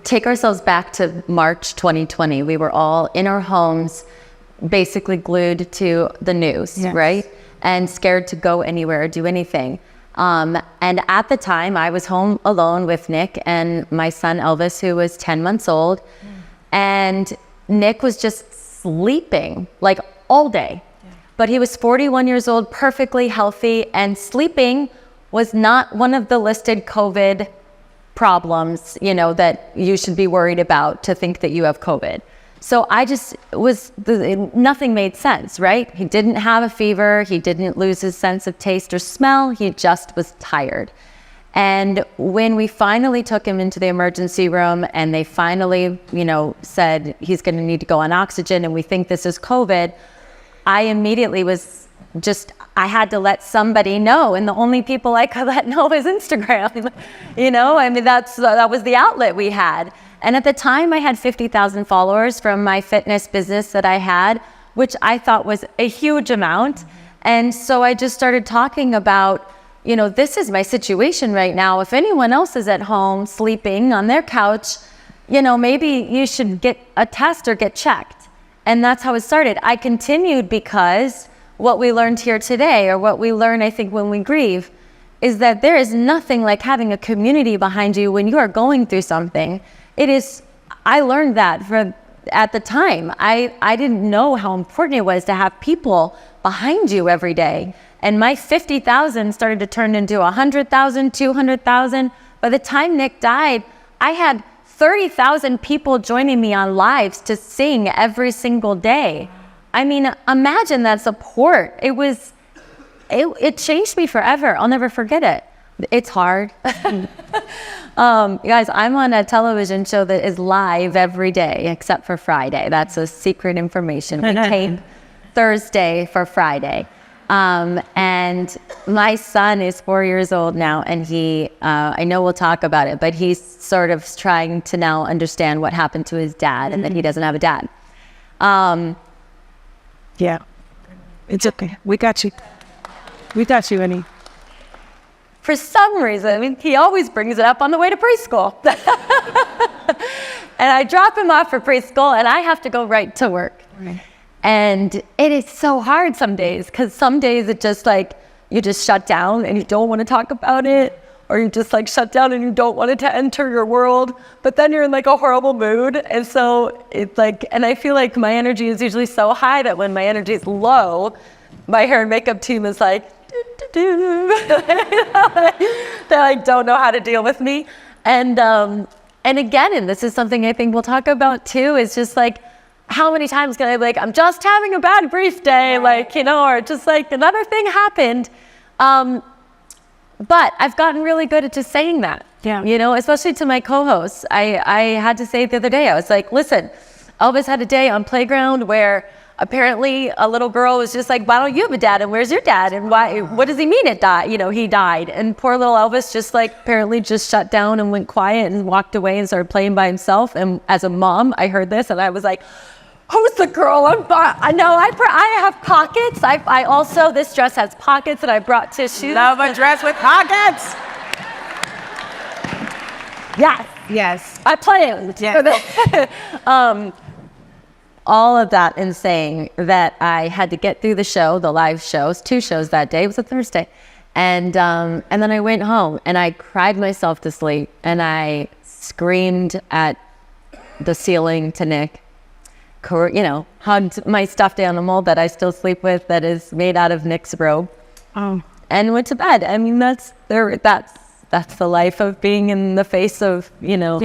take ourselves back to March 2020. We were all in our homes, basically glued to the news, right? And scared to go anywhere or do anything. And at the time, I was home alone with Nick and my son Elvis, who was 10 months old. And Nick was just sleeping like all day. But he was 41 years old, perfectly healthy, and sleeping was not one of the listed COVID problems, you know, that you should be worried about to think that you have COVID. So I just nothing made sense, right? He didn't have a fever. He didn't lose his sense of taste or smell. He just was tired. And when we finally took him into the emergency room and they finally, you know, said he's going to need to go on oxygen and we think this is COVID, I immediately I had to let somebody know. And the only people I could let know was Instagram. You know, I mean, that was the outlet we had. And at the time I had 50,000 followers from my fitness business that I had, which I thought was a huge amount. And so I just started talking about, you know, this is my situation right now. If anyone else is at home sleeping on their couch, you know, maybe you should get a test or get checked. And that's how it started. I continued because what we learned here today, or what we learn, I think, when we grieve, is that there is nothing like having a community behind you when you are going through something. I learned that at the time. I didn't know how important it was to have people behind you every day. And my 50,000 started to turn into 100,000, 200,000. By the time Nick died, I had 30,000 people joining me on lives to sing every single day. I mean, imagine that support. It changed me forever. I'll never forget it. It's hard. You guys, I'm on a television show that is live every day except for Friday. That's a secret information. We tape Thursday for Friday. And my son is 4 years old now, and he, I know we'll talk about it, but he's sort of trying to now understand what happened to his dad and that he doesn't have a dad. Yeah, it's okay. We got you. We got you, Annie. For some reason, I mean, he always brings it up on the way to preschool. And I drop him off for preschool, and I have to go right to work. Right. And it is so hard some days, because some days it just like, you just shut down and you don't want to talk about it, or you just like shut down and you don't want it to enter your world, but then you're in like a horrible mood. And so it's like, and I feel like my energy is usually so high that when my energy is low, my hair and makeup team is like, they like don't know how to deal with me. And again, and this is something I think we'll talk about too, is just like, how many times can I be like, I'm just having a bad grief day, like, you know, or just like another thing happened. But I've gotten really good at just saying that, you know, especially to my co-hosts. I had to say it the other day, I was like, listen, Elvis had a day on playground where apparently a little girl was just like, why don't you have a dad? And where's your dad? And why, what does he mean it died? You know, he died. And poor little Elvis just like apparently just shut down and went quiet and walked away and started playing by himself. And as a mom, I heard this and I was like, who's the girl? I know I have pockets. I also, this dress has pockets and I brought tissues. Love a dress with pockets. Yes. Yes. I planned. Yes. All of that in saying that I had to get through the show, the live shows, 2 shows that day. It was a Thursday. And then I went home and I cried myself to sleep and I screamed at the ceiling to Nick. You know, hugged my stuffed animal that I still sleep with that is made out of Nick's robe. Oh. And went to bed. I mean, that's the life of being in the face of, you know,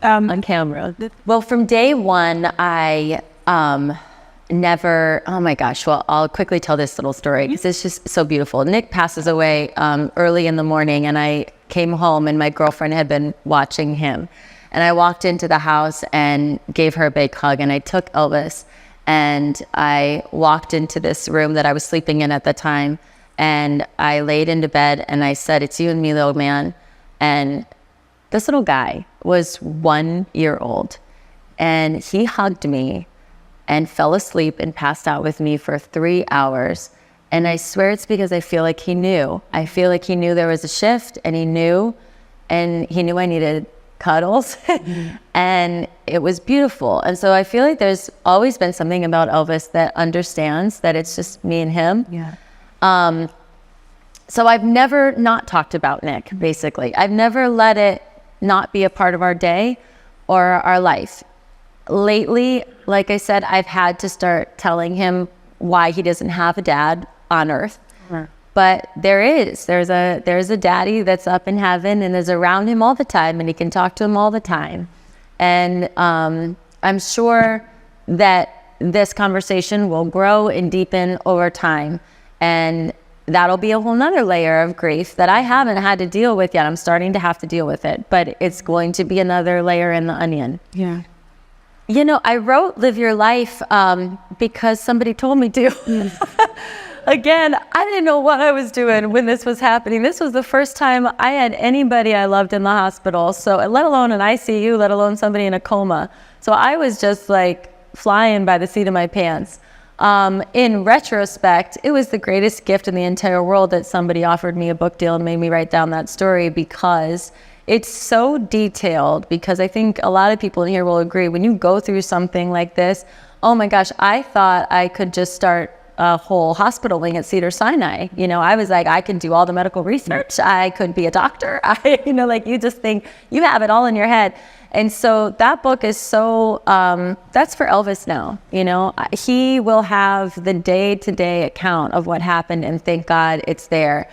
on camera. Well, from day one, I never, oh my gosh, well, I'll quickly tell this little story because it's just so beautiful. Nick passes away early in the morning and I came home and my girlfriend had been watching him. And I walked into the house and gave her a big hug and I took Elvis and I walked into this room that I was sleeping in at the time and I laid into bed and I said, it's you and me, little man. And this little guy was 1 year old and he hugged me and fell asleep and passed out with me for 3 hours. And I swear it's because I feel like he knew. I feel like he knew there was a shift and he knew I needed cuddles. And it was beautiful. And so I feel like there's always been something about Elvis that understands that it's just me and him. Yeah. So I've never not talked about Nick, basically. I've never let it not be a part of our day or our life. Lately, like I said, I've had to start telling him why he doesn't have a dad on earth. Right. But there's a daddy that's up in heaven and is around him all the time, and he can talk to him all the time. And I'm sure that this conversation will grow and deepen over time. And that'll be a whole nother layer of grief that I haven't had to deal with yet. I'm starting to have to deal with it, but it's going to be another layer in the onion. Yeah. You know, I wrote Live Your Life because somebody told me to. Again, I didn't know what I was doing when this was happening. This was the first time I had anybody I loved in the hospital, so let alone an ICU, let alone somebody in a coma. So I was just like flying by the seat of my pants. In retrospect, it was the greatest gift in the entire world that somebody offered me a book deal and made me write down that story, because it's so detailed. Because I think a lot of people in here will agree, when you go through something like this, oh my gosh, I thought I could just start a whole hospital wing at Cedars-Sinai. You know, I was like, I can do all the medical research. I could be a doctor. Like you just think you have it all in your head. And so that book is so, that's for Elvis now. You know, he will have the day-to-day account of what happened, and thank God it's there.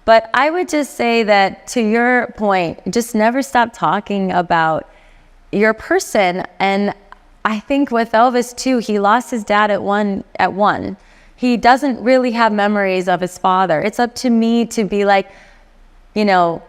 But I would just say that, to your point, just never stop talking about your person. And I think with Elvis too, he lost his dad at one. He doesn't really have memories of his father. It's up to me to be like, you know,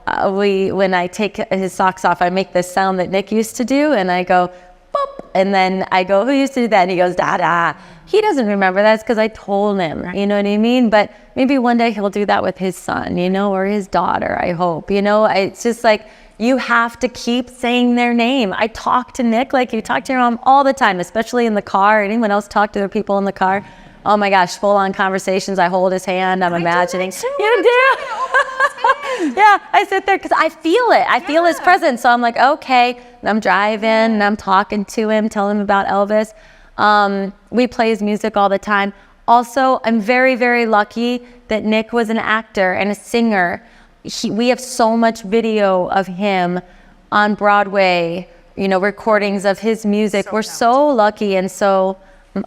when I take his socks off, I make this sound that Nick used to do, and I go, boop, and then I go, who used to do that? And he goes, da da. He doesn't remember that. It's because I told him, right. You know what I mean? But maybe one day he'll do that with his son, you know, or his daughter, I hope. You know, it's just like, you have to keep saying their name. I talk to Nick like you talk to your mom all the time, especially in the car. Anyone else talk to their people in the car? Oh my gosh, full on conversations. I hold his hand. I'm imagining. You do? Yeah, I sit there because I feel it. I feel his presence. So I'm like, okay. And I'm driving and I'm talking to him, telling him about Elvis. We play his music all the time. Also, I'm very, very lucky that Nick was an actor and a singer. We have so much video of him on Broadway, you know, recordings of his music. We're so lucky. And so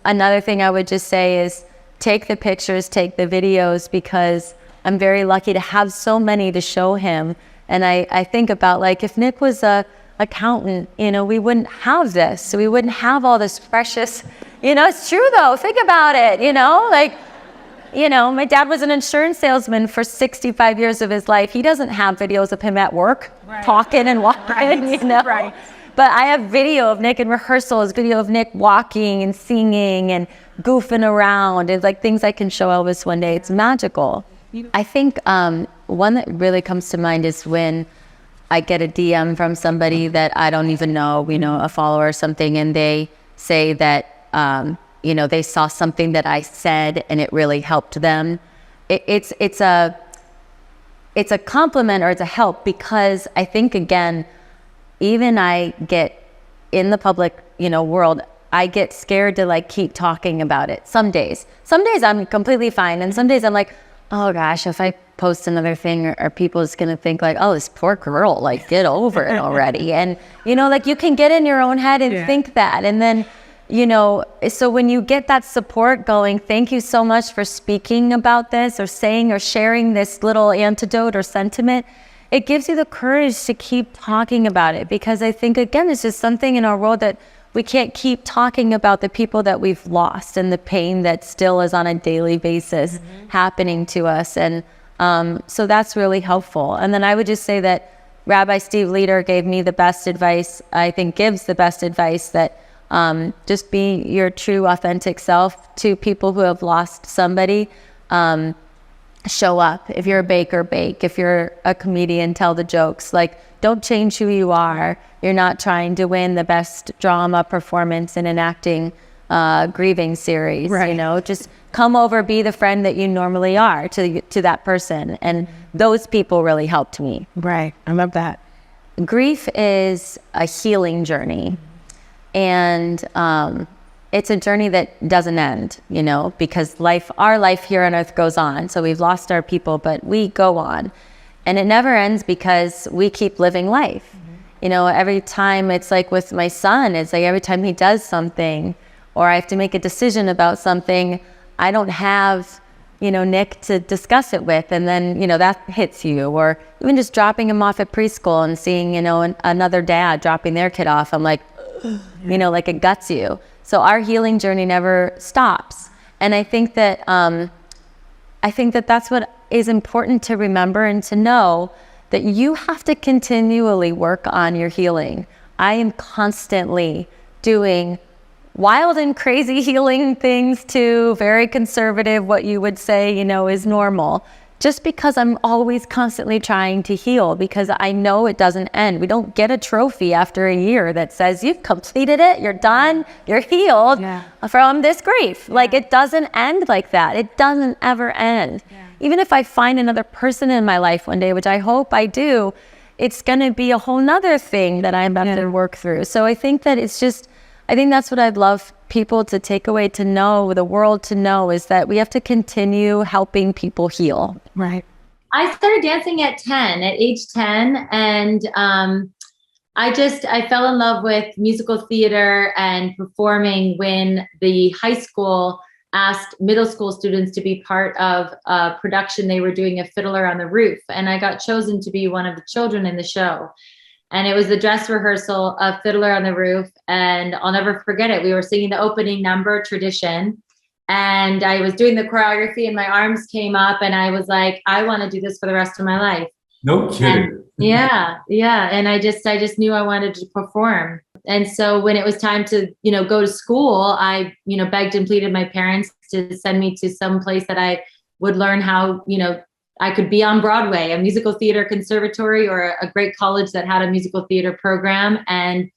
another thing I would just say is take the pictures, take the videos, because I'm very lucky to have so many to show him. And I think about, like, if Nick was a accountant, you know, we wouldn't have this. So we wouldn't have all this precious, you know, it's true though. Think about it, you know, like, you know, my dad was an insurance salesman for 65 years of his life. He doesn't have videos of him at work, right, talking and walking, right, you know. Right. But I have video of Nick in rehearsals, video of Nick walking and singing and goofing around. It's like things I can show Elvis one day. It's magical. I think one that really comes to mind is when I get a DM from somebody that I don't even know, you know, a follower or something, and they say that, you know, they saw something that I said and it really helped them. It's a compliment, or it's a help, because I think, again, even I get in the public, you know, world, I get scared to like keep talking about it. Some days I'm completely fine. And some days I'm like, oh gosh, if I post another thing, are people just going to think like, oh, this poor girl, like, get over it already. And, you know, like, you can get in your own head and think that. And then, you know, so when you get that support going, thank you so much for speaking about this, or saying or sharing this little antidote or sentiment. It gives you the courage to keep talking about it, because I think, again, it's just something in our world that we can't keep talking about the people that we've lost and the pain that still is on a daily basis happening to us. And so that's really helpful. And then I would just say that Rabbi Steve Leder gave me the best advice, I think gives the best advice, that just be your true, authentic self to people who have lost somebody. Show up. If you're a baker, bake. If you're a comedian, tell the jokes. Like, don't change who you are. You're not trying to win the best drama performance in an acting grieving series. Right. You know, just come over, be the friend that you normally are to that person. And those people really helped me. Right. I love that. grief is a healing journey, and it's a journey that doesn't end, you know, because our life here on earth goes on. So we've lost our people, but we go on, and it never ends because we keep living life. You know, every time, it's like with my son, it's like every time he does something or I have to make a decision about something, I don't have, you know, Nick to discuss it with. And then, you know, that hits you. Or even just dropping him off at preschool and seeing, you know, another dad dropping their kid off. I'm like, you know, like it guts you. So our healing journey never stops. And I think that that's what is important to remember and to know, that you have to continually work on your healing. I am constantly doing wild and crazy healing things to very conservative, what you would say, you know, is normal. Just because I'm always constantly trying to heal, because I know it doesn't end. We don't get a trophy after a year that says you've completed it, you're done, you're healed from this grief. Like, it doesn't end like that. It doesn't ever end. Even if I find another person in my life one day, which I hope I do, it's going to be a whole nother thing that I'm about to work through. So I think that I think that's what I'd love people to take away, to know, the world to know, is that we have to continue helping people heal. Right. I started dancing at age 10. And I fell in love with musical theater and performing when the high school asked middle school students to be part of a production. They were doing a Fiddler on the Roof, and I got chosen to be one of the children in the show. And it was the dress rehearsal of Fiddler on the Roof, and I'll never forget it. We were singing the opening number, Tradition, and I was doing the choreography, and my arms came up, and I was like, I want to do this for the rest of my life. No kidding. Yeah. And I just knew I wanted to perform. And so when it was time to, you know, go to school, I, you know, begged and pleaded my parents to send me to some place that I would learn how, you know, I could be on Broadway, a musical theater conservatory, or a great college that had a musical theater program. And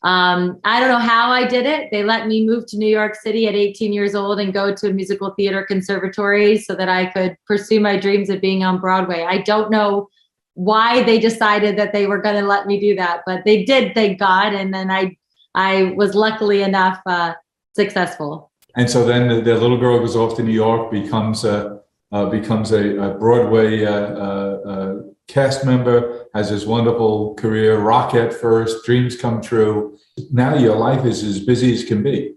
I don't know how I did it. They let me move to New York City at 18 years old and go to a musical theater conservatory so that I could pursue my dreams of being on Broadway. I don't know why they decided that they were going to let me do that, but they did, thank God. And then I was luckily enough successful. And so then the little girl goes off to New York, becomes a Broadway cast member, has this wonderful career, Rockette first, dreams come true. Now your life is as busy as can be.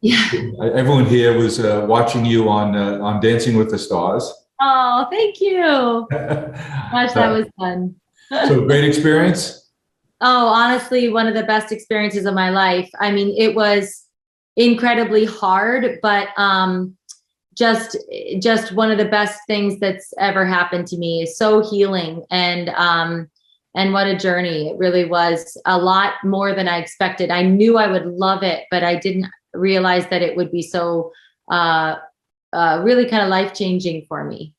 Yeah. Everyone here was watching you on Dancing with the Stars. Oh, thank you. Gosh, that was fun. So great experience? Oh, honestly, one of the best experiences of my life. I mean, it was incredibly hard, but just one of the best things that's ever happened to me. Is so healing, and what a journey. It really was, a lot more than I expected. I knew I would love it, but I didn't realize that it would be so really kind of life-changing for me.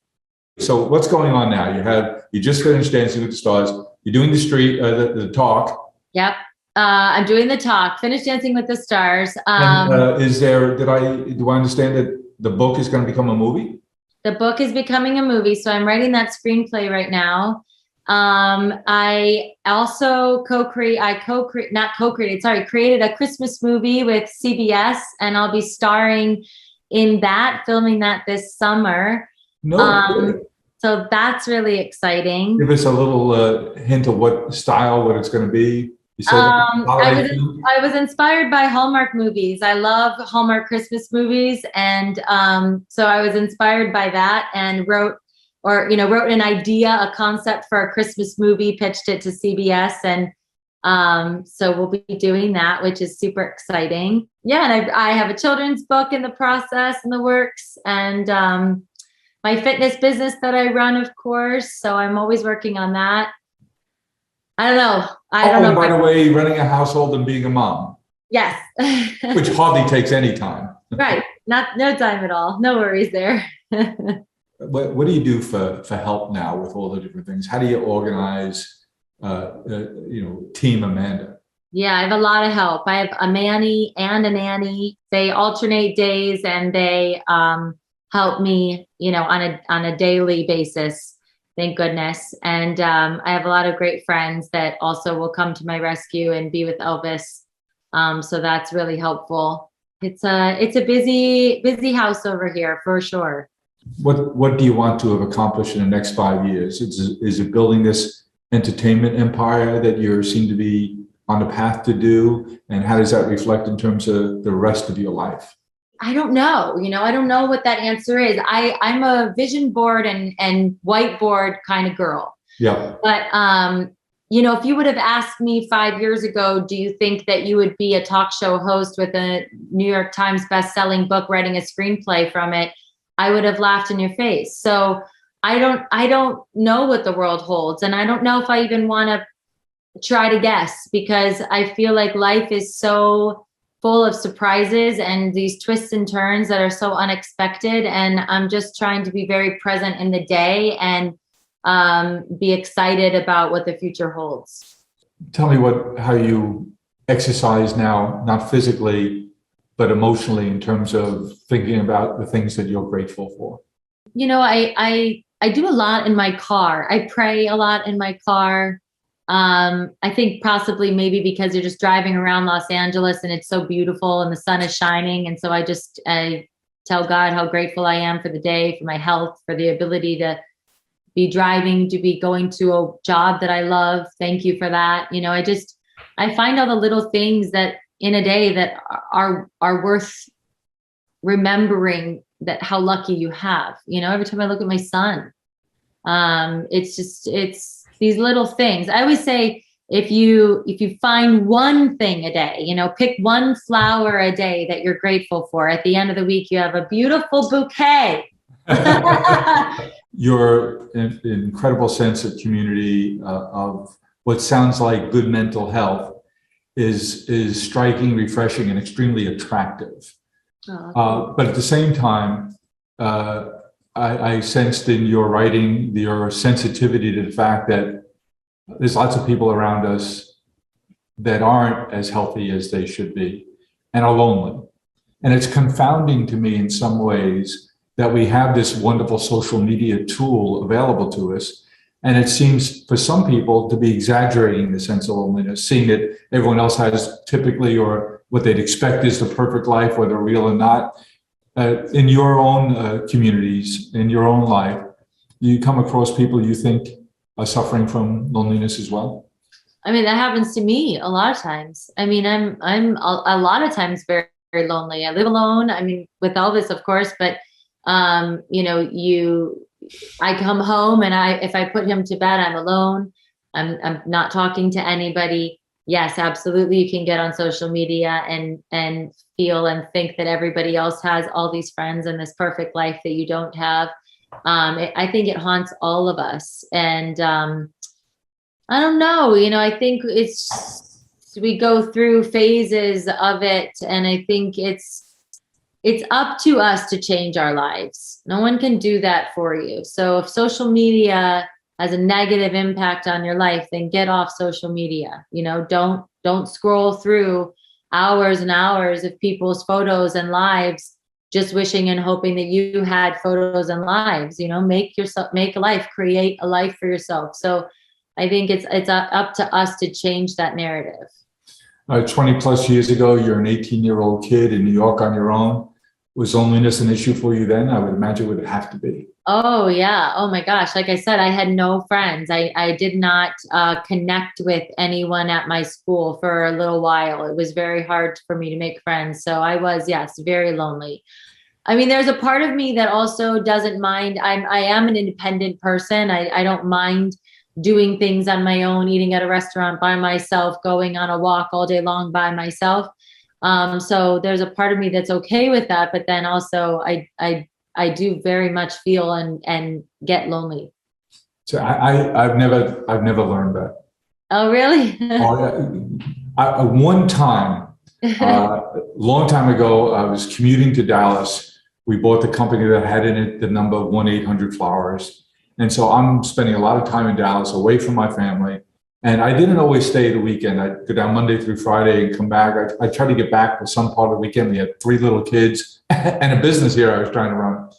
So what's going on now? You just finished Dancing with the Stars. You're doing the talk. Yep. I'm doing the talk, finished Dancing with the Stars. Do I understand that the book is going to become a movie? The book is becoming a movie. So I'm writing that screenplay right now. I also created a Christmas movie with CBS, and I'll be starring in that, filming that this summer. So that's really exciting. Give us a little hint of what it's going to be. You said I was inspired by Hallmark movies. I love Hallmark Christmas movies. And so I was inspired by that and wrote an idea, a concept for a Christmas movie, pitched it to CBS. And so we'll be doing that, which is super exciting. Yeah. And I have a children's book in the process, in the works, and my fitness business that I run, of course. So I'm always working on that. I don't know. And by the way, running a household and being a mom. Yes. Which hardly takes any time. Right. No time at all. No worries there. What do you do for help now with all the different things? How do you organize, Team Amanda? Yeah, I have a lot of help. I have a nanny and a nanny. They alternate days, and they help me, on a daily basis. thank goodness. And I have a lot of great friends that also will come to my rescue and be with Elvis. So that's really helpful. It's a busy house over here for sure. What do you want to have accomplished in the next 5 years? Is it building this entertainment empire that you seem to be on the path to do? And how does that reflect in terms of the rest of your life? I don't know. I don't know what that answer is. I'm a vision board and whiteboard kind of girl. Yeah. But, if you would have asked me 5 years ago, do you think that you would be a talk show host with a New York Times best-selling book, writing a screenplay from it, I would have laughed in your face. So I don't know what the world holds. And I don't know if I even want to try to guess, because I feel like life is so full of surprises and these twists and turns that are so unexpected. And I'm just trying to be very present in the day and be excited about what the future holds. Tell me how you exercise now, not physically, but emotionally, in terms of thinking about the things that you're grateful for. I do a lot in my car. I pray a lot in my car. I think possibly maybe because you're just driving around Los Angeles and it's so beautiful and the sun is shining. And so I tell God how grateful I am for the day, for my health, for the ability to be driving, to be going to a job that I love. Thank you for that. I find all the little things that in a day that are worth remembering, that how lucky you have. Every time I look at my son, it's these little things. I always say, if you find one thing a day, pick one flower a day that you're grateful for, at the end of the week, you have a beautiful bouquet. Your incredible sense of community, of what sounds like good mental health, is striking, refreshing, and extremely attractive. But at the same time, I sensed in your writing your sensitivity to the fact that there's lots of people around us that aren't as healthy as they should be and are lonely. And it's confounding to me in some ways that we have this wonderful social media tool available to us. And it seems for some people to be exaggerating the sense of loneliness, seeing that everyone else has typically, or what they'd expect is the perfect life, whether real or not. In your own communities, in your own life, you come across people you think are suffering from loneliness as well? I mean, that happens to me a lot of times. I mean, I'm a lot of times very, very lonely. I live alone. I mean, with Elvis, of course, but I come home and if I put him to bed, I'm alone. I'm not talking to anybody. Yes, absolutely. You can get on social media and feel and think that everybody else has all these friends and this perfect life that you don't have. I think it haunts all of us. And I don't know, I think we go through phases of it. And I think it's up to us to change our lives. No one can do that for you. So if social media has a negative impact on your life, then get off social media. Don't scroll through hours and hours of people's photos and lives, just wishing and hoping that you had photos and lives. Make a life, create a life for yourself. So I think it's up to us to change that narrative. 20 plus years ago, you're an 18-year-old kid in New York on your own. Was loneliness an issue for you then? I would imagine it would have to be. Oh, yeah. Oh, my gosh. Like I said, I had no friends. I did not connect with anyone at my school for a little while. It was very hard for me to make friends. So I was, yes, very lonely. I mean, there's a part of me that also doesn't mind. I am an independent person. I don't mind doing things on my own, eating at a restaurant by myself, going on a walk all day long by myself. So there's a part of me that's okay with that, but then also I do very much feel and get lonely. So I've never learned that. Oh, really? One time, long time ago, I was commuting to Dallas. We bought the company that had in it the number 1-800-Flowers. And so I'm spending a lot of time in Dallas away from my family. And I didn't always stay the weekend. I'd go down Monday through Friday and come back. I tried to get back for some part of the weekend. We had 3 little kids and a business here I was trying to run.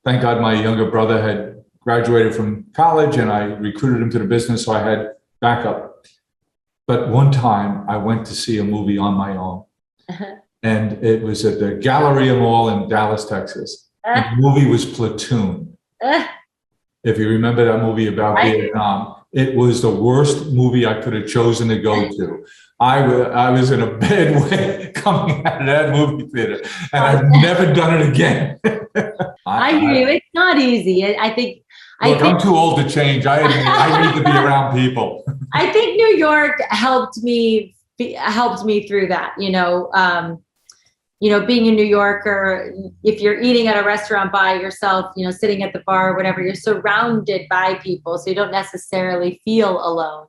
Thank God my younger brother had graduated from college and I recruited him to the business, so I had backup. But one time I went to see a movie on my own. And it was at the Galleria Mall in Dallas, Texas. And the movie was Platoon. If you remember that movie about Vietnam, it was the worst movie I could have chosen to go to. I was in a bad way coming out of that movie theater, and I've never done it again. I hear you. It's not easy. I think I'm too old to change. I need to be around people. I think New York helped me through that. Being a New Yorker, if you're eating at a restaurant by yourself, sitting at the bar or whatever, you're surrounded by people, so you don't necessarily feel alone.